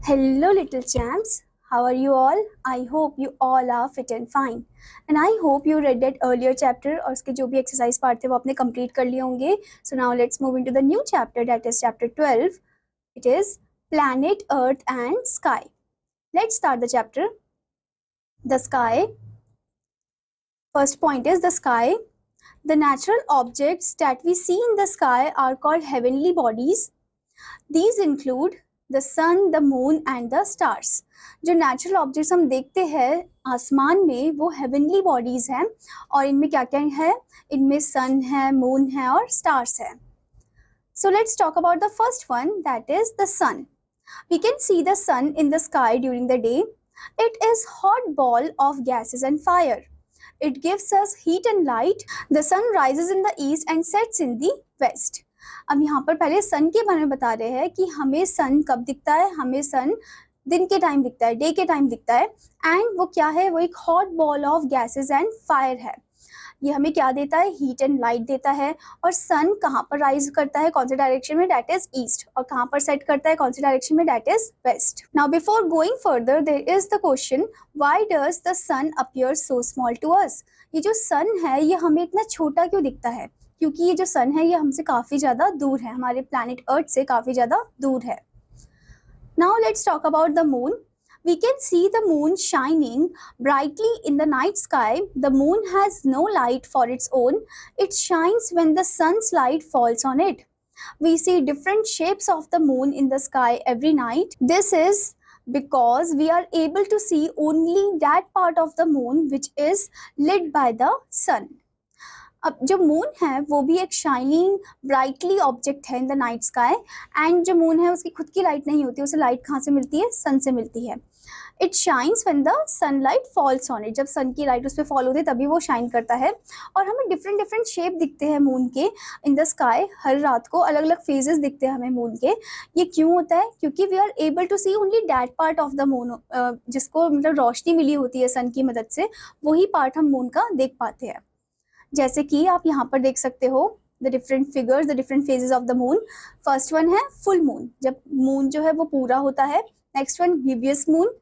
Hello, little champs. How are you all? I hope you all are fit and fine. And I hope you read that earlier chapter और उसके जो भी exercise part थे वो आपने complete कर लिए होंगे. So now let's move into the new chapter, that is chapter 12. It is Planet Earth and Sky. Let's start the chapter. The sky. First point is the sky. The natural objects that we see in the sky are called heavenly bodies. These include the sun, the moon and the stars. जो natural objects हम देखते हैं आसमान में वो heavenly bodies हैं और इनमें क्या क्या है, इनमें सन है, मून है और स्टार्स है. So let's talk about the first one, that is the sun. We can see the sun in the sky during the day. It is hot ball of gases and fire. It gives us heat and light. The sun rises in the east and sets in the west. अब यहाँ पर पहले सन के बारे में बता रहे हैं कि हमें सन कब दिखता है. हमें सन दिन के टाइम दिखता है, डे के टाइम दिखता है. एंड वो क्या है, वो एक hot ball of gases and fire है. ये हमें क्या देता है, हीट एंड लाइट देता है. और सन कहाँ पर राइज करता है, कौन से डायरेक्शन में, दैट इज ईस्ट. और कहाँ पर सेट करता है, कौन से डायरेक्शन में, that is west. Now before going further there is the question, why does the sun appear so small to us. ये जो सन है ये हमें इतना छोटा क्यों दिखता है, क्योंकि ये जो सन है ये हमसे काफी ज्यादा दूर है, हमारे प्लैनेट अर्थ से काफी ज्यादा दूर है. Now let's talk about the moon. We can see the moon shining brightly in the night sky. The moon has no light for its own. It shines when the sun's light falls on it. We see different shapes of the moon in the sky every night. This is because we are able to see only that part of the moon which is lit by the sun. अब जो moon है वो भी एक shining brightly object है इन the night sky. And जो moon है उसकी खुद की लाइट नहीं होती, उसे लाइट कहाँ से मिलती है, सन से मिलती है. It shines when the sunlight falls on it. जब सन की लाइट उस पर फॉल होती है तभी वो शाइन करता है. और हमें डिफरेंट डिफरेंट शेप दिखते हैं मून के इन द स्काई. हर रात को अलग अलग फेजेस दिखते हैं हमें मून के. ये क्यों होता है, क्योंकि we are able to see only that part of the moon, जिसको मतलब रोशनी मिली होती है सन की मदद से, वही पार्ट हम मून का देख पाते हैं. जैसे कि आप यहाँ पर देख सकते हो the different figures, the different phases of the moon. First one है फुल मून, जब मून जो है वो पूरा होता है. Next one gibbous moon.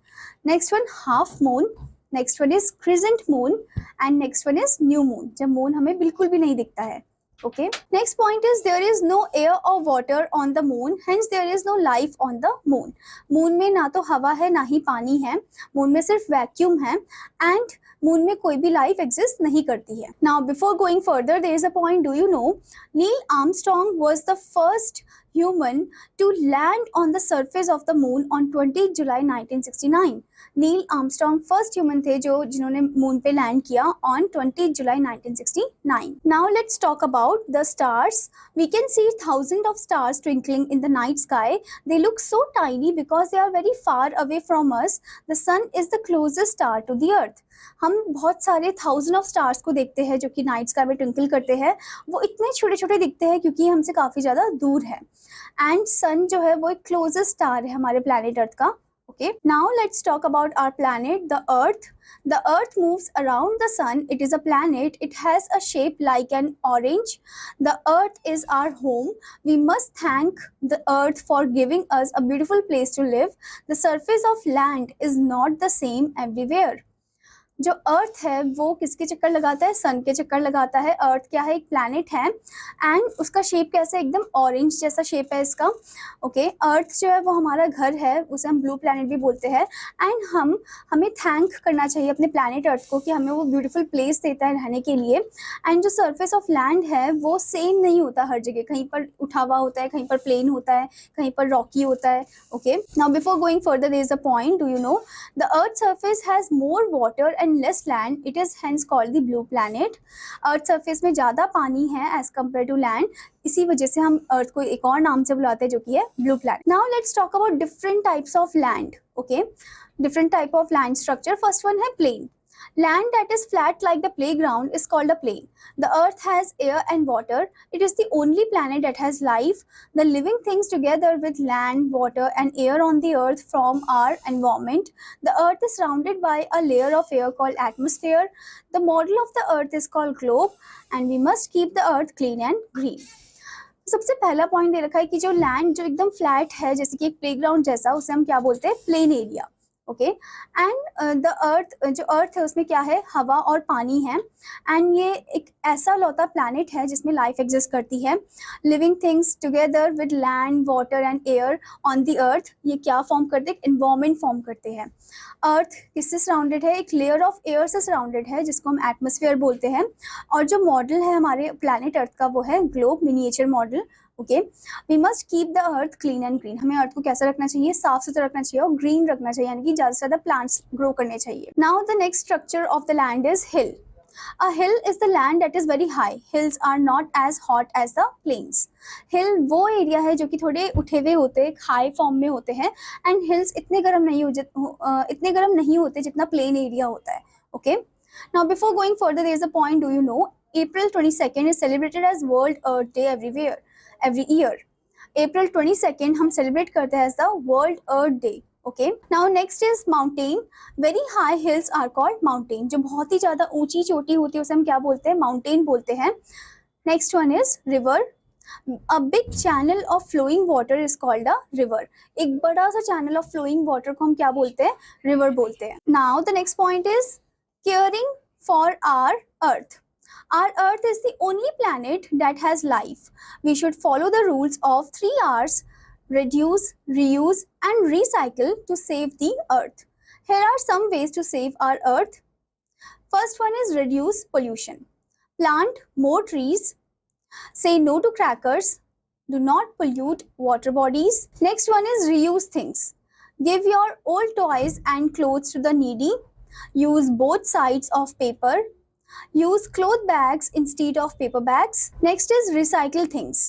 Next one half moon. Next one is crescent moon. And next one is new moon, जब moon हमें बिल्कुल भी नहीं दिखता है. Okay. Next point is there is no air or water on the moon, hence there is no life on the moon. Moon में ना तो हवा है ना ही पानी है, मून में सिर्फ वैक्यूम है. एंड मून में कोई भी लाइफ एग्जिस्ट नहीं करती है. Now before going further there is a point, do you know Neil Armstrong was the first human to land on the surface of the moon on 20 July 1969. Neil Armstrong first human थे जिन्होंने moon पे land किया on 20 July 1969. Now let's talk about the stars. We can see thousand of stars twinkling in the night sky. They look so tiny because they are very far away from us. The sun is the closest star to the earth. हम बहुत सारे thousand of stars को देखते हैं जो कि night sky में twinkle करते हैं. वो इतने छोटे छोटे दिखते हैं क्योंकि हमसे काफी ज्यादा दूर है. एंड सन जो है वो एक क्लोजेस्ट स्टार है हमारे प्लैनेट अर्थ का. Okay, now let's talk about our planet, the Earth. The Earth moves around the sun. It is a planet. It has a shape like an orange. The Earth is our home. We must thank the Earth for giving us a beautiful place to live. The surface of land is not the same everywhere. जो अर्थ है वो किसके चक्कर लगाता है, सन के चक्कर लगाता है. अर्थ क्या है, एक प्लैनेट है. एंड उसका शेप कैसा है, एकदम ऑरेंज जैसा शेप है इसका. ओके, अर्थ जो है वो हमारा घर है, उसे हम ब्लू प्लैनेट भी बोलते हैं. एंड हमें थैंक करना चाहिए अपने प्लैनेट अर्थ को कि हमें वो ब्यूटीफुल प्लेस देता है रहने के लिए. एंड जो सरफेस ऑफ लैंड है वो सेम नहीं होता हर जगह, कहीं पर उठा हुआ होता है, कहीं पर प्लेन होता है, कहीं पर रॉकी होता है. Okay, now before going further there is a point, do you know the earth surface has more water and less land. It is hence called the blue planet. Earth surface में ज़्यादा पानी है as compared to land. इसी वजह से हम अर्थ को एक और नाम से बुलाते हैं जो कि है blue planet. Now let's talk about different types of land. Okay, different type of land structure. First one है plane. Land that is flat like the playground is called a plain. The earth has air and water. It is the only planet that has life. The living things together with land, water and air on the earth form our environment. The earth is surrounded by a layer of air called atmosphere. The model of the earth is called globe, and we must keep the earth clean and green. सबसे पहला point दे रखा है कि जो land जो एकदम flat है, जैसे कि एक प्लेग्राउंड जैसा, उसे हम क्या बोलते हैं, plain area. Okay, and the earth, जो अर्थ है उसमें क्या है, हवा और पानी है। एंड ये एक ऐसा लौता प्लैनेट है जिसमें लाइफ एग्जिस्ट करती है। Living things together with land, water and air on the earth, ये क्या फॉर्म करते हैं, इन्वायरमेंट फॉर्म करते हैं। अर्थ किससे सराउंडेड है, एक लेयर ऑफ एयर से सराउंडेड है जिसको हम एटमॉस्फेयर बोलते हैं। और जो मॉडल है हमारे प्लैनेट अर्थ का वो है globe miniature model. Okay, we must keep the earth clean and green, हमें अर्थ को कैसा रखना चाहिए, साफ सुथरा रखना चाहिए और ग्रीन रखना चाहिए, यानी कि ज़्यादा से ज़्यादा प्लांट्स ग्रो करने चाहिए। Now the next structure of the land is hill. A hill is the land that is very high. Hills are not as hot as the plains. Hill वो एरिया है जो कि थोड़े उठे हुए होते हैं, हाई फॉर्म में होते हैं। एंड हिल्स इतने गर्म नहीं होते जितना प्लेन एरिया होता है। Okay, now before going further there is a point, do you know April 22nd is celebrated as World Earth Day every year. April 22nd हम सेलिब्रेट करते हैं as the World Earth Day. Okay, now next is mountain. Very high hills are called mountain, जो बहुत ही ज्यादा ऊंची चोटी होती है उसे हम क्या बोलते हैं, माउंटेन बोलते हैं। Next one is river. A big channel of flowing water is called a river. एक बड़ा सा चैनल ऑफ फ्लोइंग वाटर को हम क्या बोलते हैं, रिवर बोलते हैं। Now the next point is caring for our earth. Our Earth is the only planet that has life. We should follow the rules of 3 R's: reduce, reuse, and recycle to save the Earth. Here are some ways to save our Earth. First one is reduce pollution. Plant more trees. Say no to crackers. Do not pollute water bodies. Next one is reuse things. Give your old toys and clothes to the needy. Use both sides of paper. Use cloth bags instead of paper bags. Next is recycle things.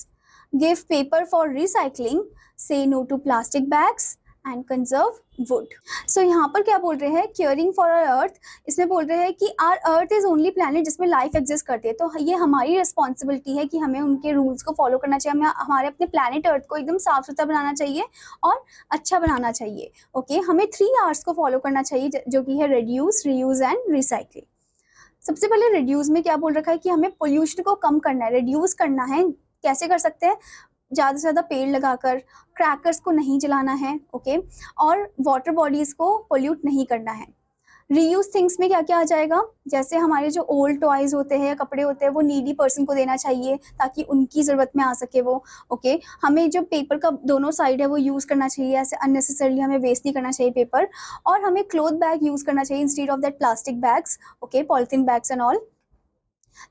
Give paper for recycling. Say no to plastic bags and conserve wood. So यहाँ पर क्या बोल रहे हैं, caring for our earth, इसमें बोल रहे हैं कि our earth is only planet जिसमें life exist करती है। तो ये हमारी responsibility है कि हमें उनके rules को follow करना चाहिए, हमें हमारे अपने planet earth को एकदम साफ सुथरा बनाना चाहिए और अच्छा बनाना चाहिए। ओके, हमें 3 R's को follow करना चाहिए जो कि है reduce, reuse and recycle। सबसे पहले रिड्यूस में क्या बोल रखा है कि हमें पोल्यूशन को कम करना है, रिड्यूस करना है। कैसे कर सकते हैं, ज़्यादा से ज़्यादा पेड़ लगाकर, क्रैकर्स को नहीं जलाना है। ओके, और वाटर बॉडीज़ को पोल्यूट नहीं करना है। रीयूज थिंग्स में क्या क्या आ जाएगा, जैसे हमारे जो ओल्ड टॉयज होते हैं या कपड़े होते हैं वो नीडी पर्सन को देना चाहिए ताकि उनकी ज़रूरत में आ सके वो। ओके, हमें जो पेपर का दोनों साइड है वो यूज़ करना चाहिए, ऐसे अननेसेसरली हमें वेस्ट नहीं करना चाहिए पेपर। और हमें क्लोथ बैग यूज़ करना चाहिए instead of that plastic bags, okay, polythene bags and all.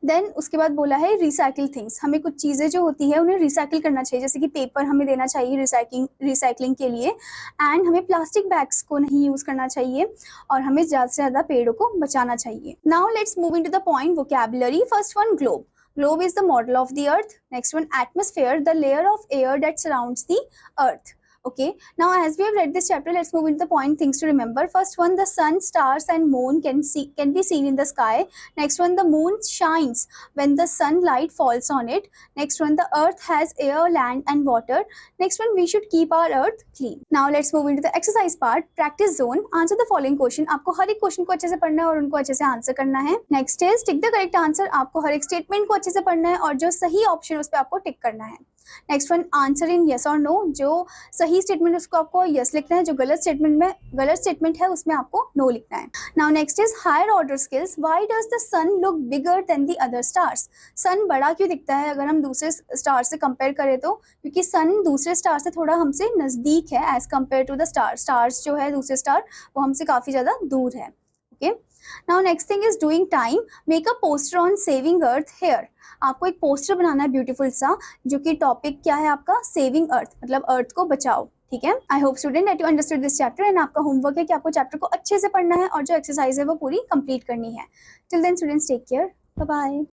Then उसके बाद बोला है रिसाइकिल थिंग्स, हमें कुछ चीज़ें जो होती है उन्हें रिसाइकिल करना चाहिए, जैसे कि पेपर हमें देना चाहिए रिसाइकलिंग के लिए। एंड हमें प्लास्टिक बैग्स को नहीं यूज़ करना चाहिए और हमें ज़्यादा से ज़्यादा पेड़ों को बचाना चाहिए। Now let's move into the point vocabulary. First one, globe. Globe is the model of the earth. Next one, atmosphere, the layer of air that surrounds the earth. Okay, now as we have read this chapter, let's move into the point things to remember. First one, the sun, stars and moon can be seen in the sky. Next one, the moon shines when the sunlight falls on it. Next one, the earth has air, land and water. Next one, we should keep our earth clean. Now let's move into the exercise part. Practice zone. Answer the following question. आपको हर एक question को अच्छे से पढ़ना है और उनको अच्छे से आंसर करना है। Next is tick the correct answer. आपको हर एक स्टेटमेंट को अच्छे से पढ़ना है और जो सही ऑप्शन उस पर आपको टिक करना है। Next one, answer in yes और नो। जो सही स्टेटमेंट उसको आपको यस लिखना है, जो गलत स्टेटमेंट है उसमें आपको नो लिखना है। Now next is higher order skills. Why does the sun look bigger than the other stars. Sun बड़ा क्यों दिखता है अगर हम दूसरे स्टार से कंपेयर करें तो, क्योंकि सन दूसरे स्टार से थोड़ा हमसे नजदीक है as compare to the stars जो है दूसरे स्टार वो हमसे काफी ज्यादा दूर है। Okay, now next thing is doing time. Make a poster on saving earth here. आपको एक पोस्टर बनाना है ब्यूटीफुल सा, जो कि टॉपिक क्या है आपका, सेविंग अर्थ, मतलब अर्थ को बचाओ। ठीक है, I hope student that you understood this chapter. And आपका होमवर्क है कि आपको चैप्टर को अच्छे से पढ़ना है और जो एक्सरसाइज है वो पूरी कंप्लीट करनी है। Till then students, take care, bye bye.